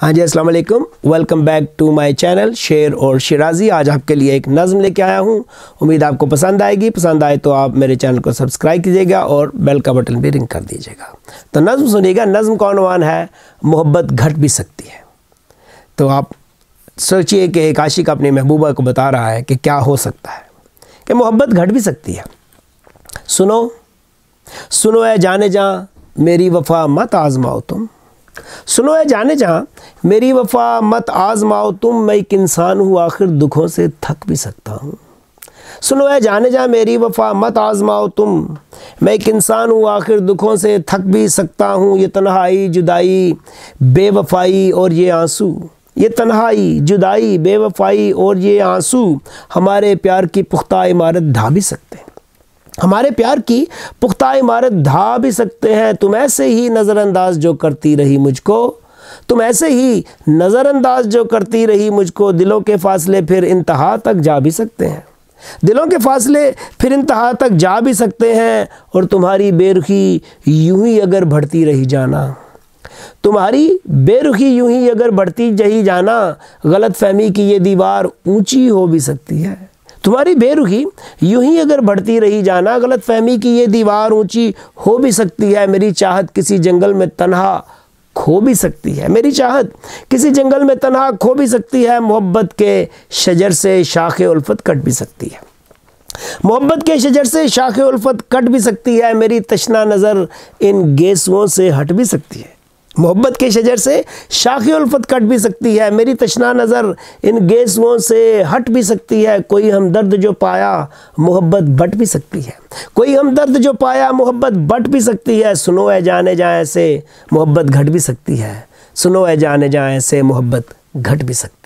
ہاں جی، السلام علیکم، welcome back to my channel Sher اور شیرازی۔ آج آپ کے لیے ایک نظم لے کے آیا ہوں، امید آپ کو پسند آئے گی۔ پسند آئے تو آپ میرے چینل کو سبسکرائب کیجیے گا اور بیل کا بٹن بھی رنگ کر دیجیے گا۔ تو نظم سنیے گا۔ نظم کا عنوان ہے محبت گھٹ بھی سکتی ہے۔ تو آپ سوچئے کہ ایک عاشق اپنی محبوبہ کو بتا رہا ہے کہ کیا ہو سکتا ہے کہ محبت گھٹ بھی سکتی ہے۔ سنو سنو اے جانے جاں میری وفا مت آزماؤ تم، سنو اے جانے جہاں میری وفا مت آزماؤ تم، میں ایک انسان ہوں آخر دکھوں سے تھک بھی سکتا ہوں۔ سنو اے جانے جہاں میری وفا مت آزماؤ تم، میں ایک انسان ہوں آخر دکھوں سے تھک بھی سکتا ہوں۔ یہ تنہائی جدائی بے وفائی اور یہ آنسو، یہ تنہائی جدائی بے وفائی اور یہ آنسو ہمارے پیار کی پختہ عمارت ڈھا بھی سکتے ہیں، ہمارے پیار کی پختہ عمارت ڈھا بھی سکتے ہیں۔ تم ایسے ہی نظر انداز جو کرتی رہی مجھ کو، تم ایسے ہی نظر انداز جو کرتی رہی مجھ کو، دلوں کے فاصلے پھر انتہا تک جا بھی سکتے ہیں، دلوں کے فاصلے پھر انتہا تک جا بھی سکتے ہیں۔ اور تمہاری بے رخی یوں ہی اگر بڑھتی رہی جانا، تمہاری بے رخی یوں ہی اگر بڑھتی رہی جانا، غلط فہمی کی یہ دیوار اونچی ہو بھی سکتی ہے۔ تمہاری بے رخی یوں ہی اگر بڑھتی رہی جانا، غلط فہمی کی یہ دیوار اونچی ہو بھی سکتی ہے۔ میری چاہت کسی جنگل میں تنہا کھو بھی سکتی ہے، میری چاہت کسی جنگل میں تنہا کھو بھی سکتی ہے۔ محبت کے شجر سے شاخ الفت کٹ بھی سکتی ہے، محبت کے شجر سے شاخ الفت کٹ بھی سکتی ہے۔ میری تشنا نظر ان گیسوؤں سے ہٹ بھی سکتی ہے، محبت کے شجر سے شاخ الفت کٹ بھی سکتی ہے۔ میری تشنا نظر ان گیسوؤں سے ہٹ بھی سکتی ہے۔ کوئی ہمدرد جو پایا محبت بٹ بھی سکتی ہے، کوئی ہمدرد جو پایا محبت بٹ بھی سکتی ہے۔ سنو اے جانے جائیں سے محبت گھٹ بھی سکتی ہے، سنو اے جانے جائیں سے محبت گھٹ بھی سکتی ہے۔